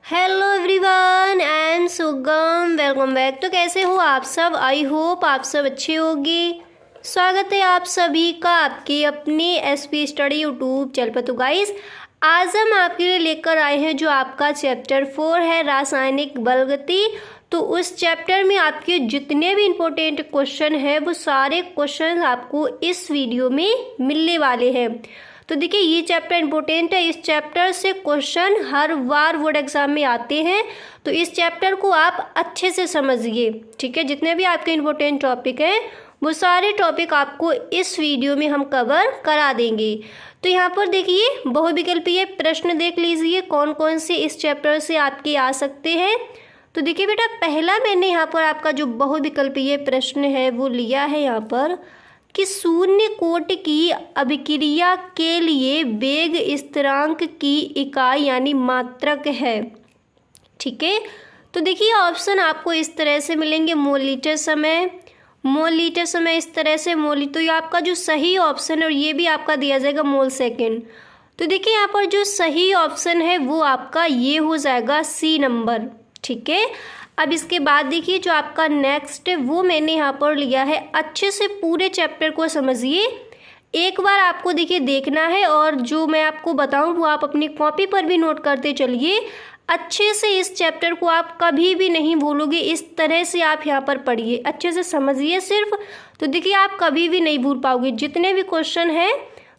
Hello everyone, I am सुगम। Welcome back. तो कैसे हो आप सब? आई होप आप सब अच्छे होंगे। स्वागत है आप सभी का आपके अपने एसपी स्टडी यूट्यूब चैनल पर। तो गाइस, आज हम आपके लिए लेकर आए हैं जो आपका चैप्टर 4 है, रासायनिक बलगति। तो उस चैप्टर में आपके जितने भी इम्पोर्टेंट क्वेश्चन हैं वो सारे क्वेश्चन आपको इस वीडियो में मिलने वाले हैं। तो देखिए, ये चैप्टर इम्पोर्टेंट है। इस चैप्टर से क्वेश्चन हर बार बोर्ड एग्जाम में आते हैं, तो इस चैप्टर को आप अच्छे से समझिए। ठीक है, जितने भी आपके इम्पोर्टेंट टॉपिक हैं वो सारे टॉपिक आपको इस वीडियो में हम कवर करा देंगे। तो यहाँ पर देखिए, बहुविकल्पीय प्रश्न देख लीजिए कौन कौन से इस चैप्टर से आपके आ सकते हैं। तो देखिए बेटा, पहला मैंने यहाँ पर आपका जो बहुविकल्पीय प्रश्न है वो लिया है यहाँ पर कि शून्य कोट की अभिक्रिया के लिए वेग स्थिरांक की इकाई यानी मात्रक है। ठीक है, तो देखिए ऑप्शन आपको इस तरह से मिलेंगे, मोल लीटर समय, मोल लीटर समय इस तरह से मोल। तो ये आपका जो सही ऑप्शन है और ये भी आपका दिया जाएगा मोल सेकेंड। तो देखिए यहाँ पर जो सही ऑप्शन है वो आपका ये हो जाएगा सी नंबर। ठीक है, अब इसके बाद देखिए जो आपका नेक्स्ट है वो मैंने यहाँ पर लिया है। अच्छे से पूरे चैप्टर को समझिए, एक बार आपको देखिए देखना है और जो मैं आपको बताऊँ वो आप अपनी कॉपी पर भी नोट करते चलिए। अच्छे से इस चैप्टर को आप कभी भी नहीं भूलोगे, इस तरह से आप यहाँ पर पढ़िए, अच्छे से समझिए सिर्फ। तो देखिए आप कभी भी नहीं भूल पाओगे। जितने भी क्वेश्चन हैं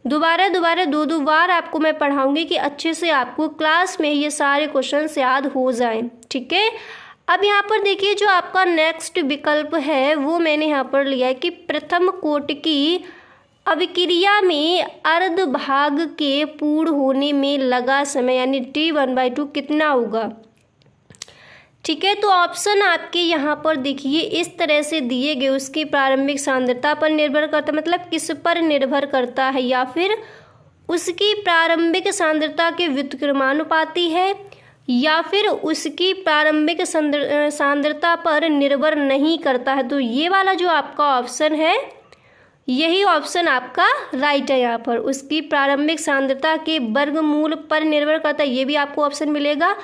दोबारा दो बार आपको मैं पढ़ाऊँगी कि अच्छे से आपको क्लास में ये सारे क्वेश्चन याद हो जाएँ। ठीक है, अब यहाँ पर देखिए जो आपका नेक्स्ट विकल्प है वो मैंने यहाँ पर लिया है कि प्रथम कोट की अभिक्रिया में अर्ध भाग के पूर्ण होने में लगा समय यानी T1/2 कितना होगा। ठीक है, तो ऑप्शन आपके यहाँ पर देखिए इस तरह से दिए गए, उसकी प्रारंभिक सांद्रता पर निर्भर करता, मतलब किस पर निर्भर करता है, या फिर उसकी प्रारंभिक सांद्रता के व्युत्क्रमानुपाती है, या फिर उसकी प्रारंभिक सांद्रता पर निर्भर नहीं करता है। तो ये वाला जो आपका ऑप्शन है यही ऑप्शन आपका राइट है। यहाँ पर उसकी प्रारंभिक सांद्रता के वर्गमूल पर निर्भर करता है, ये भी आपको ऑप्शन मिलेगा।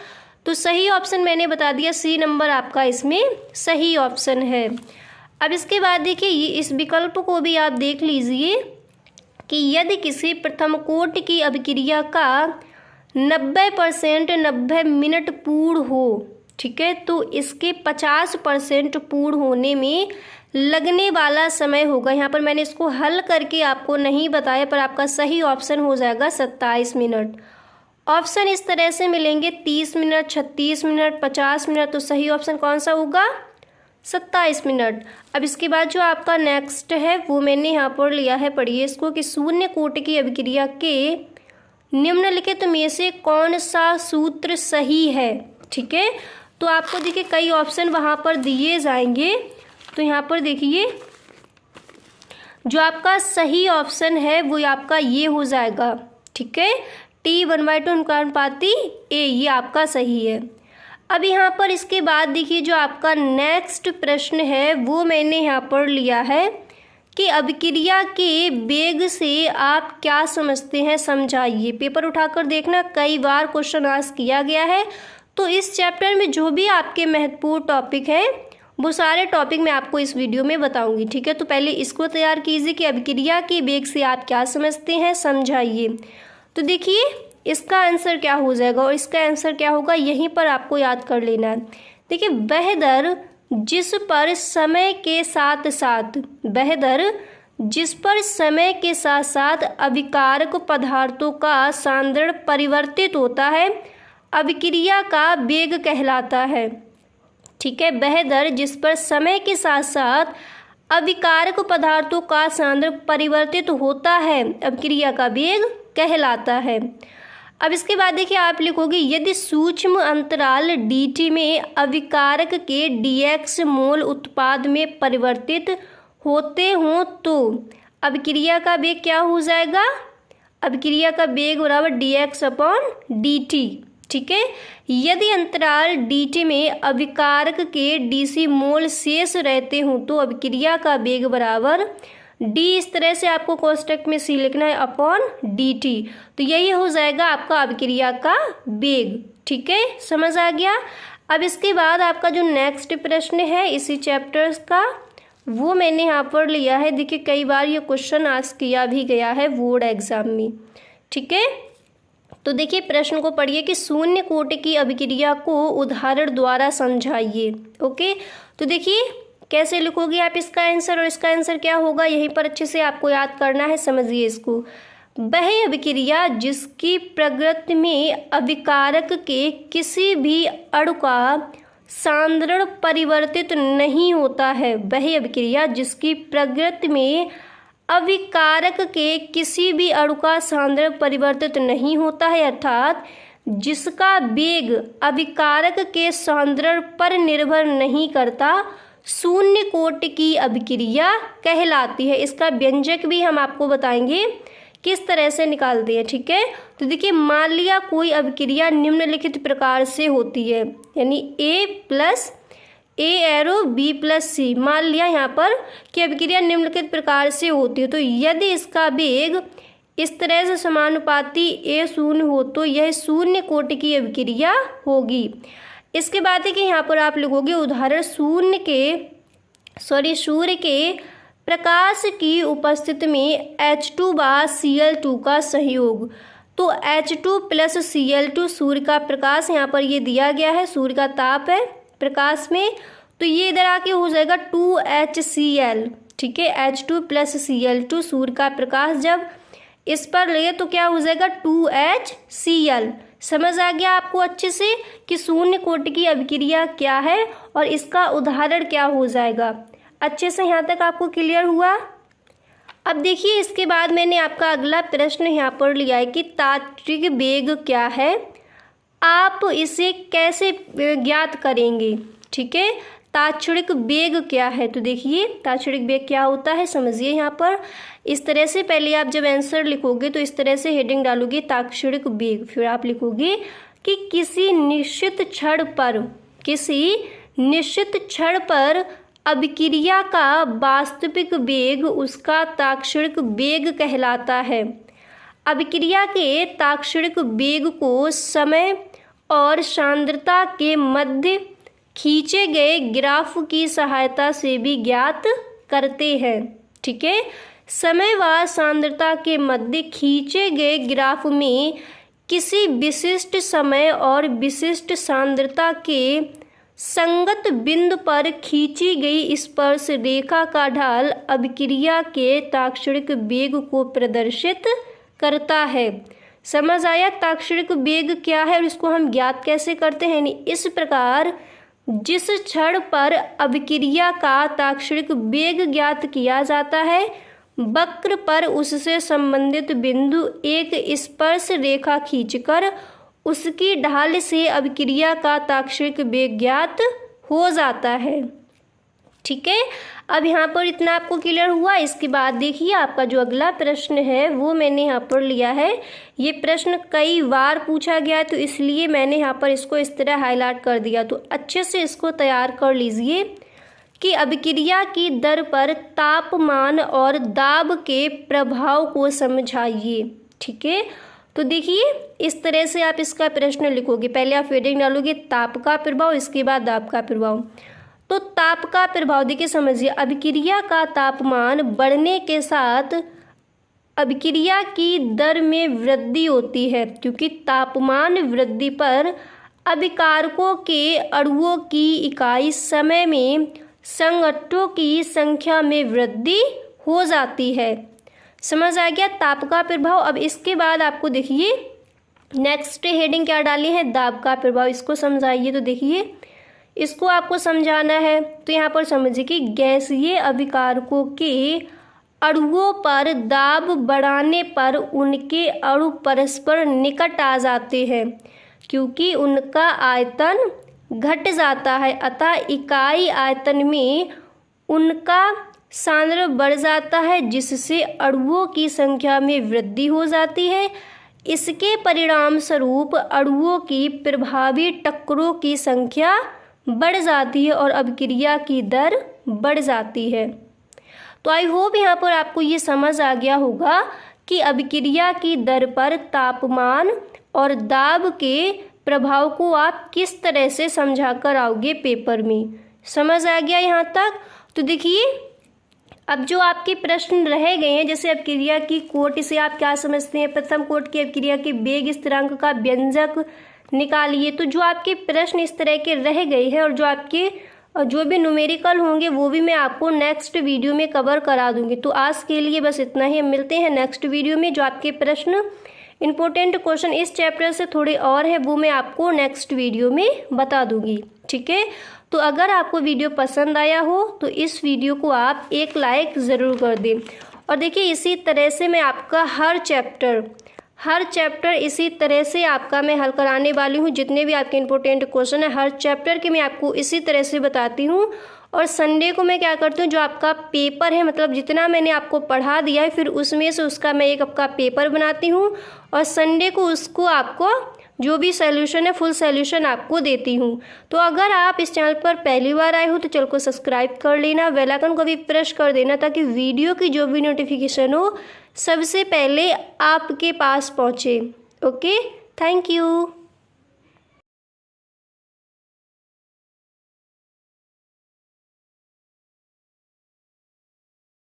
तो सही ऑप्शन मैंने बता दिया, सी नंबर आपका इसमें सही ऑप्शन है। अब इसके बाद देखिए इस विकल्प को भी आप देख लीजिए कि यदि किसी प्रथम कोट की अभिक्रिया का 90% 90 मिनट पूर्ण हो, ठीक है, तो इसके 50% पूर्ण होने में लगने वाला समय होगा। यहाँ पर मैंने इसको हल करके आपको नहीं बताया, पर आपका सही ऑप्शन हो जाएगा 27 मिनट। ऑप्शन इस तरह से मिलेंगे 30 मिनट, 36 मिनट, 50 मिनट। तो सही ऑप्शन कौन सा होगा? 27 मिनट। अब इसके बाद जो आपका नेक्स्ट है वो मैंने यहाँ पर लिया है, पढ़िए इसको, कि शून्य कोट की अभिक्रिया के निम्नलिखित में से कौन सा सूत्र सही है। ठीक है, तो आपको देखिए कई ऑप्शन वहाँ पर दिए जाएंगे। तो यहाँ पर देखिए जो आपका सही ऑप्शन है वो आपका ये हो जाएगा। ठीक है, T1/2 अनुपाती ए, ये आपका सही है। अब यहाँ पर इसके बाद देखिए जो आपका नेक्स्ट प्रश्न है वो मैंने यहाँ पर लिया है कि अभिक्रिया के वेग से आप क्या समझते हैं, समझाइए। पेपर उठाकर देखना, कई बार क्वेश्चन आस्क किया गया है। तो इस चैप्टर में जो भी आपके महत्वपूर्ण टॉपिक है वो सारे टॉपिक मैं आपको इस वीडियो में बताऊंगी। ठीक है, तो पहले इसको तैयार कीजिए कि अभिक्रिया के वेग से आप क्या समझते हैं, समझाइए। तो देखिए इसका आंसर क्या हो जाएगा और इसका आंसर क्या होगा, यहीं पर आपको याद कर लेना है। देखिए वह दर जिस पर समय के साथ साथ, वह दर जिस पर समय के साथ साथ अभिकारक पदार्थों का सांद्रण परिवर्तित होता है, अभिक्रिया का वेग कहलाता है। ठीक है, वह दर जिस पर समय के साथ साथ अभिकारक पदार्थों का सांद्रण परिवर्तित होता है, अभिक्रिया का वेग कहलाता है। अब इसके बाद देखिए आप लिखोगे यदि सूक्ष्म अंतराल dt में अभिकारक के dx मोल उत्पाद में परिवर्तित होते हों तो अभिक्रिया का वेग क्या हो जाएगा, अभिक्रिया का वेग बराबर dx/dt। ठीक है, यदि अंतराल dt में अभिकारक के dc मोल शेष रहते हों तो अभिक्रिया का वेग बराबर d, इस तरह से आपको कोष्टक में c लिखना है, अपॉन dt। तो यही हो जाएगा आपका अभिक्रिया का वेग। ठीक है, समझ आ गया। अब इसके बाद आपका जो नेक्स्ट प्रश्न है इसी चैप्टर्स का, वो मैंने यहाँ पर लिया है। देखिए कई बार ये क्वेश्चन आस्क किया भी गया है बोर्ड एग्जाम में, ठीक है। तो देखिए प्रश्न को पढ़िए कि शून्य कोटि की अभिक्रिया को उदाहरण द्वारा समझाइए। ओके, तो देखिए कैसे लिखोगे आप इसका आंसर, और इसका आंसर क्या होगा यहीं पर अच्छे से आपको याद करना है। समझिए इसको, वह अभिक्रिया जिसकी प्रकृति में अभिकारक के किसी भी अणु का सांद्रण परिवर्तित नहीं होता है, वह अभिक्रिया जिसकी प्रकृति में अभिकारक के किसी भी अणु का सांद्रण परिवर्तित नहीं होता है, अर्थात जिसका वेग अभिकारक के सांद्रण पर निर्भर नहीं करता, शून्य कोटि की अभिक्रिया कहलाती है। इसका व्यंजक भी हम आपको बताएंगे किस तरह से निकालते हैं, ठीक है। तो देखिए मान लिया कोई अभिक्रिया निम्नलिखित प्रकार से होती है, यानी A+A♯B+C, मान लिया यहाँ पर कि अभिक्रिया निम्नलिखित प्रकार से होती है। तो यदि इसका वेग इस तरह से समानुपाती A शून्य हो तो यह शून्य कोटि की अभिक्रिया होगी। इसके बाद है कि यहाँ पर आप लिखोगे उदाहरण सूर्य के प्रकाश की उपस्थिति में H2 व Cl2 का संयोग। तो H2 + Cl2 सूर्य का प्रकाश यहाँ पर ये दिया गया है, सूर्य का ताप है प्रकाश में, तो ये इधर आके हो जाएगा 2HCl, ठीक है। H2 + Cl2 सूर्य का प्रकाश जब इस पर लगे तो क्या हो जाएगा 2HCl। समझ आ गया आपको अच्छे से कि शून्य कोटि की अभिक्रिया क्या है और इसका उदाहरण क्या हो जाएगा। अच्छे से यहाँ तक आपको क्लियर हुआ। अब देखिए इसके बाद मैंने आपका अगला प्रश्न यहाँ पर लिया है कि तात्विक वेग क्या है, आप इसे कैसे ज्ञात करेंगे, ठीक है। तात्क्षणिक वेग क्या है, तो देखिए तात्क्षणिक वेग क्या होता है समझिए। यहाँ पर इस तरह से पहले आप जब आंसर लिखोगे तो इस तरह से हेडिंग डालोगे तात्क्षणिक वेग, फिर आप लिखोगे कि किसी निश्चित क्षण पर अभिक्रिया का वास्तविक वेग उसका तात्क्षणिक वेग कहलाता है। अभिक्रिया के तात्क्षणिक वेग को समय और सांद्रता के मध्य खींचे गए ग्राफ की सहायता से भी ज्ञात करते हैं, ठीक है। समय व सांद्रता के मध्य खींचे गए ग्राफ में किसी विशिष्ट समय और विशिष्ट सांद्रता के संगत बिंदु पर खींची गई स्पर्श रेखा का ढाल अभिक्रिया के तात्क्षणिक वेग को प्रदर्शित करता है। समझ आया तात्क्षणिक वेग क्या है और इसको हम ज्ञात कैसे करते हैं। इस प्रकार जिस क्षण पर अभिक्रिया का तात्क्षणिक वेग ज्ञात किया जाता है, वक्र पर उससे संबंधित बिंदु एक स्पर्श रेखा खींचकर उसकी ढाल से अभिक्रिया का तात्क्षणिक वेग ज्ञात हो जाता है, ठीक है। अब यहाँ पर इतना आपको क्लियर हुआ। इसके बाद देखिए आपका जो अगला प्रश्न है वो मैंने यहाँ पर लिया है। ये प्रश्न कई बार पूछा गया तो इसलिए मैंने यहाँ पर इसको इस तरह हाईलाइट कर दिया, तो अच्छे से इसको तैयार कर लीजिए कि अभिक्रिया की दर पर तापमान और दाब के प्रभाव को समझाइए, ठीक है। तो देखिए इस तरह से आप इसका प्रश्न लिखोगे, पहले आप हेडिंग डालोगे ताप का प्रभाव, इसके बाद दाब का प्रभाव। तो ताप का प्रभाव देखिए समझिए, अभिक्रिया का तापमान बढ़ने के साथ अभिक्रिया की दर में वृद्धि होती है, क्योंकि तापमान वृद्धि पर अभिकारकों के अणुओं की इकाई समय में संघट्टों की संख्या में वृद्धि हो जाती है। समझ आ गया ताप का प्रभाव। अब इसके बाद आपको देखिए नेक्स्ट हेडिंग क्या डाली है, दाब का प्रभाव, इसको समझाइए। तो देखिए इसको आपको समझाना है, तो यहाँ पर समझिए कि गैसीय अभिकारकों के अणुओं पर दाब बढ़ाने पर उनके अणु परस्पर निकट आ जाते हैं, क्योंकि उनका आयतन घट जाता है, अतः इकाई आयतन में उनका सांद्रण बढ़ जाता है, जिससे अणुओं की संख्या में वृद्धि हो जाती है। इसके परिणाम स्वरूप अणुओं की प्रभावी टक्करों की संख्या बढ़ जाती है और अभिक्रिया की दर बढ़ जाती है। तो आई होप यहाँ पर आपको ये समझ आ गया होगा कि अभिक्रिया की दर पर तापमान और दाब के प्रभाव को आप किस तरह से समझा कर आओगे पेपर में। समझ आ गया यहाँ तक? तो देखिए अब जो आपके प्रश्न रह गए हैं, जैसे अपक्रिया की कोट, इसे आप क्या समझते हैं? प्रथम कोट की अपक्रिया के वेग स्थिरांक का व्यंजक निकालिए। तो जो आपके प्रश्न इस तरह के रह गए हैं और जो आपके जो भी न्यूमेरिकल होंगे वो भी मैं आपको नेक्स्ट वीडियो में कवर करा दूंगी। तो आज के लिए बस इतना ही, हम मिलते हैं नेक्स्ट वीडियो में। जो आपके प्रश्न इंपॉर्टेंट क्वेश्चन इस चैप्टर से थोड़े और है वो मैं आपको नेक्स्ट वीडियो में बता दूंगी, ठीक है। तो अगर आपको वीडियो पसंद आया हो तो इस वीडियो को आप एक लाइक ज़रूर कर दें। और देखिए इसी तरह से मैं आपका हर चैप्टर इसी तरह से आपका मैं हल कराने वाली हूँ। जितने भी आपके इंपॉर्टेंट क्वेश्चन है हर चैप्टर के मैं आपको इसी तरह से बताती हूँ। और संडे को मैं क्या करती हूँ, जो आपका पेपर है, मतलब जितना मैंने आपको पढ़ा दिया है फिर उसमें से उसका मैं एक आपका पेपर बनाती हूँ और संडे को उसको आपको जो भी सॉल्यूशन है फुल सॉल्यूशन आपको देती हूँ। तो अगर आप इस चैनल पर पहली बार आए हो तो चैनल को सब्सक्राइब कर लेना, बेल आइकन को भी प्रेस कर देना ताकि वीडियो की जो भी नोटिफिकेशन हो सबसे पहले आपके पास पहुँचे। Okay, thank you.